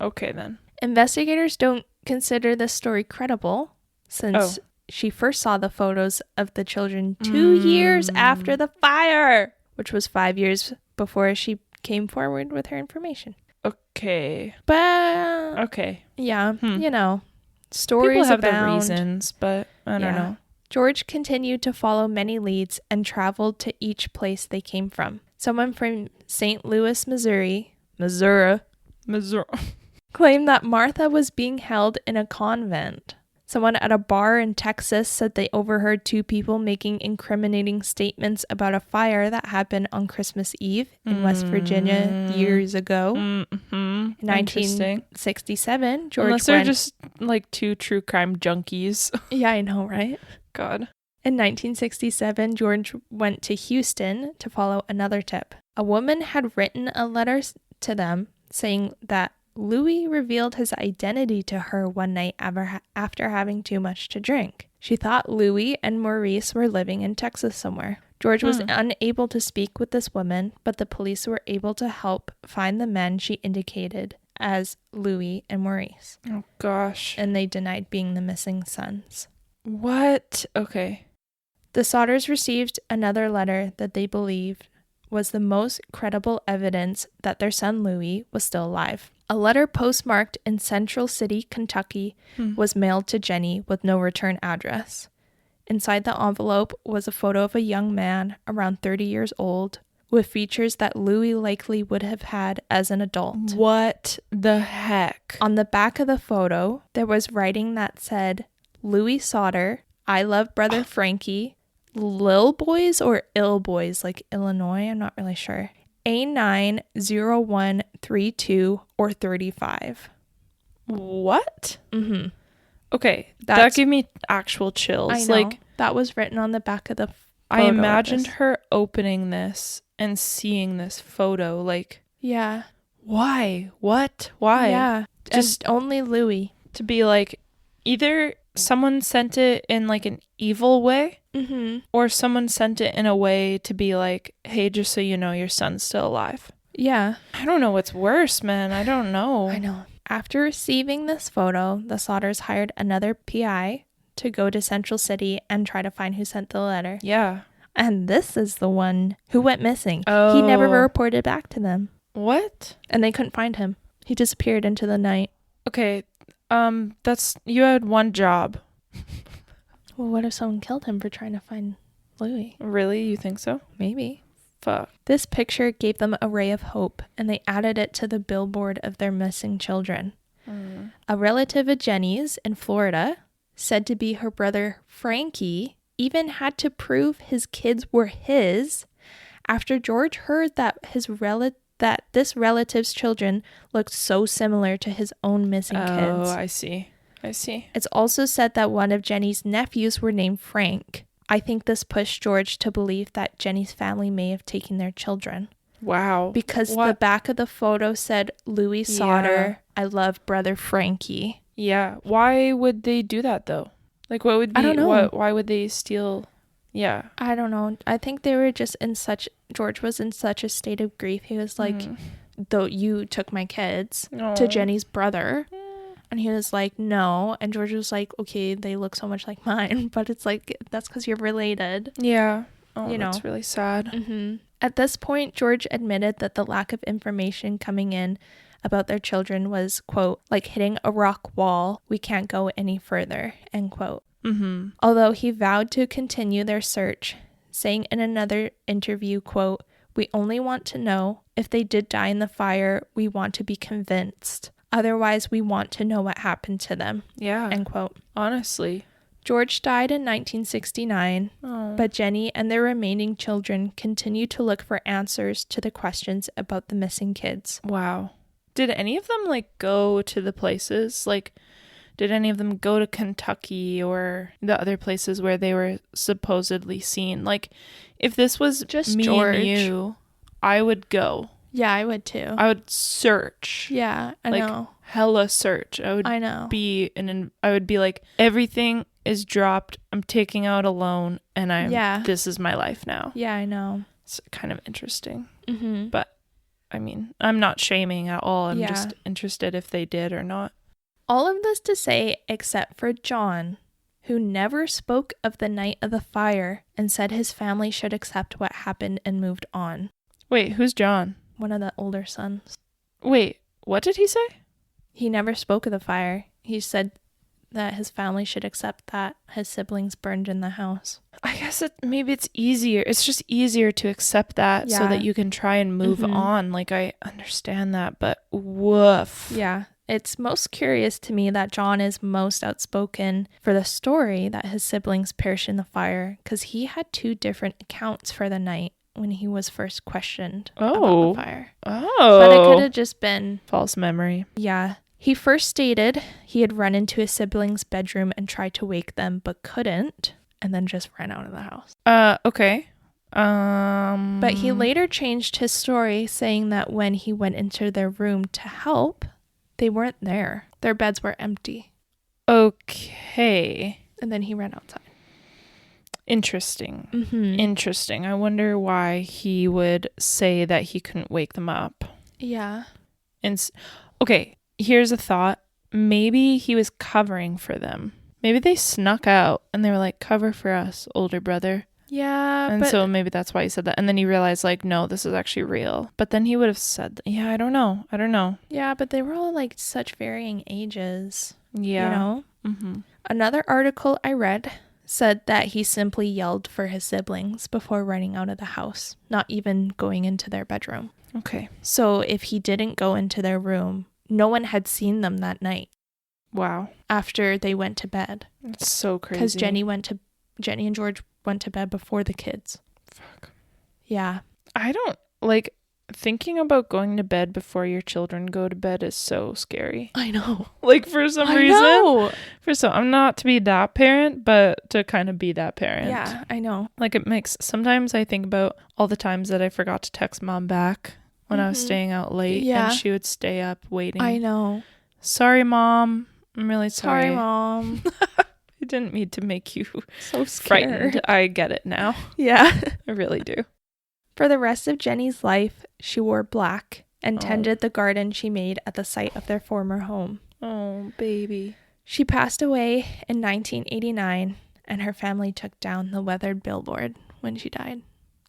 Okay, then. Investigators don't consider this story credible since she first saw the photos of the children 2 years after the fire, which was 5 years before she came forward with her information. Okay. But okay. Yeah, you know, stories people have abound. their reasons, but I don't know. George continued to follow many leads and traveled to each place they came from. Someone from St. Louis, Missouri, claimed that Martha was being held in a convent. Someone at a bar in Texas said they overheard 2 people making incriminating statements about a fire that happened on Christmas Eve in West Virginia years ago. In 1967, Unless they're just like 2 true crime junkies. Yeah, I know, right? God. In 1967, George went to Houston to follow another tip. A woman had written a letter to them saying that Louis revealed his identity to her one night after having too much to drink. She thought Louis and Maurice were living in Texas somewhere. George was unable to speak with this woman, but the police were able to help find the men she indicated as Louis and Maurice. Oh, gosh. And they denied being the missing sons. What? Okay. The Sodders received another letter that they believed was the most credible evidence that their son Louis was still alive. A letter postmarked in Central City, Kentucky, was mailed to Jenny with no return address. Inside the envelope was a photo of a young man around 30 years old with features that Louis likely would have had as an adult. What the heck? On the back of the photo, there was writing that said, Louis Sodder, I love brother Frankie, Lil Boys or Ill Boys, like Illinois, I'm not really sure. A90132 or 35. What? Mm-hmm. Okay, that gave me actual chills. I know. Like, that was written on the back of the photo. I imagined her opening this and seeing this photo. Like, yeah. Why? What? Why? Yeah. Just only Louis. To be like, either someone sent it in like an evil way, or someone sent it in a way to be like, hey, just so you know, your son's still alive. Yeah. I don't know what's worse, man. I don't know. I know. After receiving this photo, the Sodders hired another PI to go to Central City and try to find who sent the letter. Yeah. And this is the one who went missing. Oh. He never reported back to them. What? And they couldn't find him. He disappeared into the night. Okay. You had one job. Well, what if someone killed him for trying to find Louis? Really? You think so? Maybe. Fuck. This picture gave them a ray of hope, and they added it to the billboard of their missing children. A relative of Jenny's in Florida, said to be her brother Frankie, even had to prove his kids were his after George heard that this relative's children looked so similar to his own missing kids. Oh, I see. It's also said that one of Jenny's nephews were named Frank. I think this pushed George to believe that Jenny's family may have taken their children. Wow. Because the back of the photo said, Louis Sodder, I love brother Frankie. Yeah. Why would they do that, though? Like, what would be... I don't know. Why would they steal... Yeah. I don't know. I think they were just George was in such a state of grief. He was like, though you took my kids to Jenny's brother. And he was like, no. And George was like, okay, they look so much like mine. But it's like, that's because you're related. Yeah. Oh, that's really sad. Mm-hmm. At this point, George admitted that the lack of information coming in about their children was, quote, like hitting a rock wall. We can't go any further, end quote. Mm-hmm. Although he vowed to continue their search, saying in another interview, quote, we only want to know if they did die in the fire. We want to be convinced. Otherwise, we want to know what happened to them. Yeah. End quote. Honestly. George died in 1969, but Jenny and their remaining children continued to look for answers to the questions about the missing kids. Wow. Did any of them, like, go to the places? Like, did any of them go to Kentucky or the other places where they were supposedly seen? Like, if this was just me George and you, I would go. Yeah, I would too. I would search. Yeah, I know. Hella search. I would be like, everything is dropped. I'm taking out a loan and this is my life now. Yeah, I know. It's kind of interesting. Mm-hmm. But I mean, I'm not shaming at all. I'm just interested if they did or not. All of this to say, except for John, who never spoke of the night of the fire and said his family should accept what happened and moved on. Wait, who's John? One of the older sons. Wait, what did he say? He never spoke of the fire. He said that his family should accept that his siblings burned in the house. I guess maybe it's easier. It's just easier to accept that so that you can try and move on. Like, I understand that, but woof. Yeah. It's most curious to me that John is most outspoken for the story that his siblings perished in the fire, because he had 2 different accounts for the night when he was first questioned about the fire. Oh. But it could have just been false memory. Yeah. He first stated he had run into his siblings' bedroom and tried to wake them, but couldn't, and then just ran out of the house. Okay. But he later changed his story, saying that when he went into their room to help, they weren't there. Their beds were empty. Okay. And then he ran outside. Interesting. Mm-hmm. Interesting. I wonder why he would say that he couldn't wake them up. Yeah. Okay, here's a thought. Maybe he was covering for them. Maybe they snuck out and they were like, cover for us, older brother. Yeah. And so maybe that's why he said that. And then he realized, like, no, this is actually real. But then he would have said, I don't know. Yeah, but they were all like such varying ages. Yeah. You know? Mm-hmm. Another article I read said that he simply yelled for his siblings before running out of the house, not even going into their bedroom. Okay. So if he didn't go into their room, no one had seen them that night. Wow. After they went to bed. That's so crazy. Because Jenny and George went to bed before the kids. Fuck. Yeah. I don't, like, thinking about going to bed before your children go to bed is so scary. I know. Like, for some reason. I'm not to be that parent, but to kind of be that parent. Yeah, I know. Like, sometimes I think about all the times that I forgot to text mom back when I was staying out late. Yeah. And she would stay up waiting. I know. Sorry, Mom. I'm really sorry. Sorry, Mom. I didn't mean to make you so frightened. I get it now. Yeah. I really do. For the rest of Jenny's life, she wore black and tended the garden she made at the site of their former home. Oh, baby. She passed away in 1989, and her family took down the weathered billboard when she died.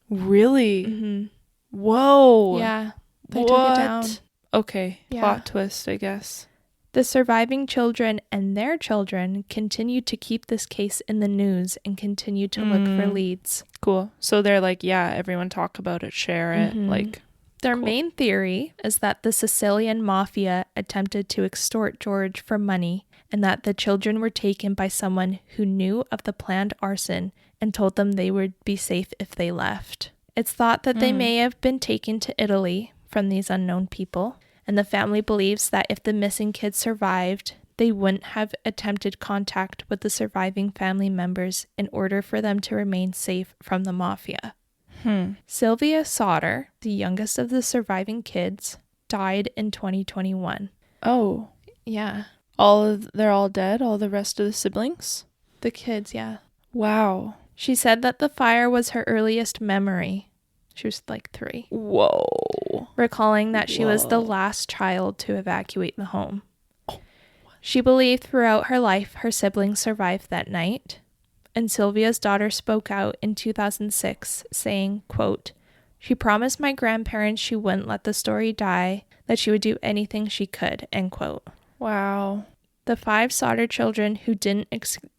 Really? Mm-hmm. Whoa. Yeah. They took it down. Okay. Yeah. Plot twist, I guess. The surviving children and their children continued to keep this case in the news and continue to look for leads. Cool. So they're like, yeah, everyone talk about it, share it. Like, their main theory is that the Sicilian mafia attempted to extort George for money and that the children were taken by someone who knew of the planned arson and told them they would be safe if they left. It's thought that they may have been taken to Italy from these unknown people. And the family believes that if the missing kids survived, they wouldn't have attempted contact with the surviving family members in order for them to remain safe from the mafia. Sylvia Sodder, the youngest of the surviving kids, died in 2021. Oh. Yeah. They're all dead? All the rest of the siblings? The kids, yeah. Wow. She said that the fire was her earliest memory. She was like 3. Whoa. Recalling that she was the last child to evacuate the home. She believed throughout her life her siblings survived that night. And Sylvia's daughter spoke out in 2006 saying, quote, "She promised my grandparents she wouldn't let the story die, that she would do anything she could," end quote. Wow. The 5 Sodder children who didn't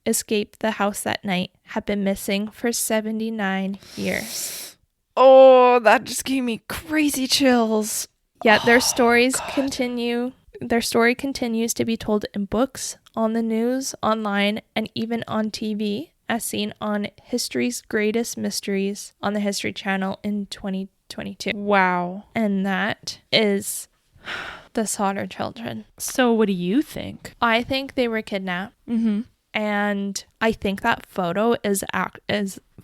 escape the house that night have been missing for 79 years. Oh, that just gave me crazy chills. Yet their stories continue. Their story continues to be told in books, on the news, online, and even on TV, as seen on History's Greatest Mysteries on the History Channel in 2022. Wow. And that is the Sodder children. So what do you think? I think they were kidnapped. Mm-hmm. And I think that photo is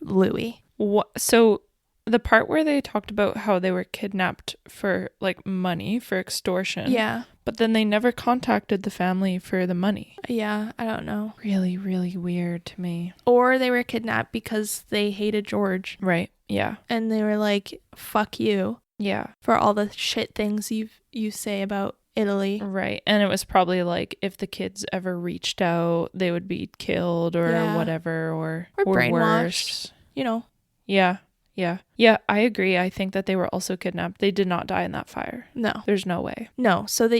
Louis. What? So the part where they talked about how they were kidnapped for like money, for extortion. Yeah. But then they never contacted the family for the money. Yeah, I don't know. Really, really weird to me. Or they were kidnapped because they hated George. Right. Yeah. And they were like, fuck you. Yeah. For all the shit things you say about Italy. Right. And it was probably like if the kids ever reached out, they would be killed or whatever or brainwashed. Worse. You know. Yeah. Yeah. Yeah, I agree. I think that they were also kidnapped. They did not die in that fire. No. There's no way. No. So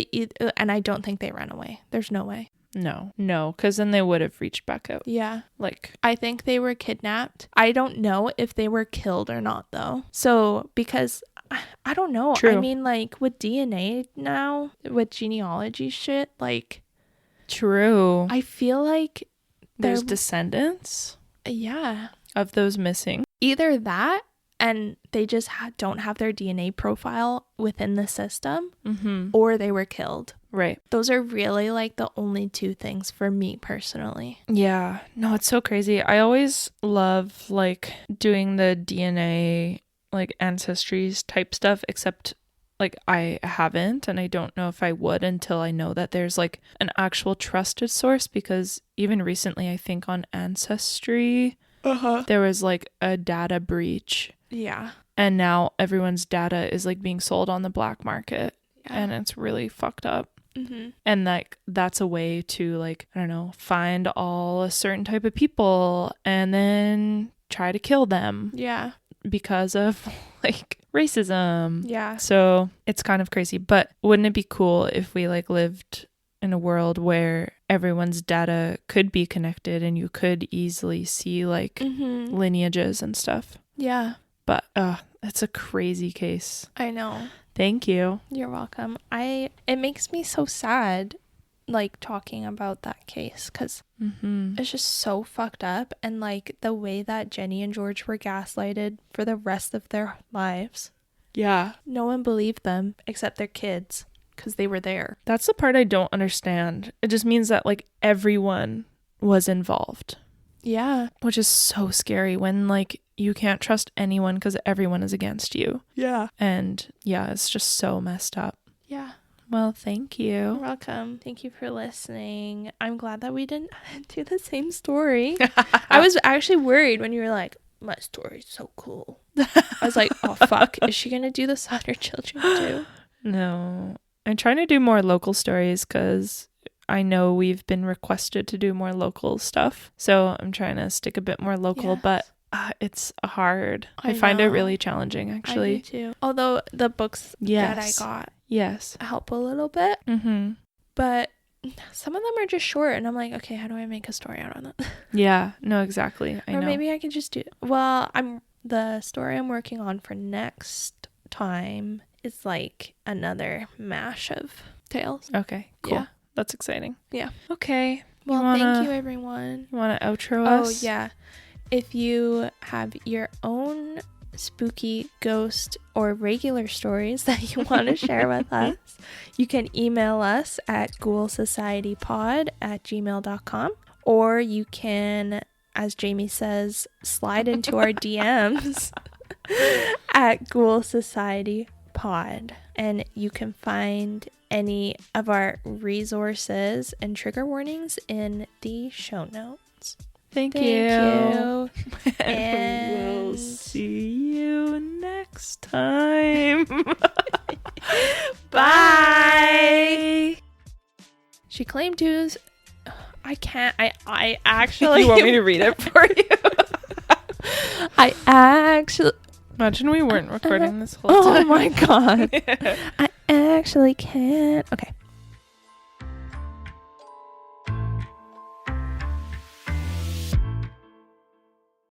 and I don't think they ran away. There's no way. No, because then they would have reached back out. Yeah. Like, I think they were kidnapped. I don't know if they were killed or not, though. So, because I don't know. True. I mean, like, with DNA now, with genealogy shit, like. True. I feel like there's descendants. Yeah. Of those missing. Either that, and they just don't have their DNA profile within the system, or they were killed. Right. Those are really like the only 2 things for me personally. Yeah. No, it's so crazy. I always love like doing the DNA like ancestries type stuff, except like I haven't, and I don't know if I would until I know that there's like an actual trusted source, because even recently I think on Ancestry there was like a data breach. Yeah. And now everyone's data is like being sold on the black market. Yeah. And it's really fucked up. And like that's a way to like, I don't know, find all a certain type of people and then try to kill them. Yeah. Because of like racism. Yeah. So it's kind of crazy. But wouldn't it be cool if we like lived in a world where everyone's data could be connected and you could easily see like lineages and stuff? Yeah. But it's a crazy case. I know. Thank you. You're welcome. It makes me so sad like talking about that case, because it's just so fucked up, and like the way that Jenny and George were gaslighted for the rest of their lives. Yeah. No one believed them except their kids, because they were there. That's the part I don't understand. It just means that like everyone was involved. Yeah. Which is so scary when like you can't trust anyone because everyone is against you. Yeah. And yeah, it's just so messed up. Yeah. Well, thank you. You're welcome. Thank you for listening. I'm glad that we didn't do the same story. I was actually worried when you were like, my story's so cool. I was like, oh fuck, is she gonna do the Sodder children too? No. I'm trying to do more local stories because I know we've been requested to do more local stuff. So I'm trying to stick a bit more local, but it's hard. I find it really challenging, actually. I do too. Although the books that I got help a little bit. But some of them are just short, and I'm like, okay, how do I make a story out of that? Yeah, no, exactly. I know. Or maybe I could just do, the story I'm working on for next time is like another mash of tales. Okay, cool. Yeah. That's exciting. Yeah. Okay. Well, thank you, everyone. You want to outro us? Oh, yeah. If you have your own spooky, ghost, or regular stories that you want to share with us, you can email us at ghoulsocietypod@gmail.com, or you can, as Jamie says, slide into our DMs at Ghoul Society Pod, and you can find any of our resources and trigger warnings in the show notes. Thank you. And we'll see you next time. Bye. She claimed to. I can't. I actually. You want me to read it for you? I actually. Imagine we weren't recording this whole Oh time. my god. I actually can't. Okay.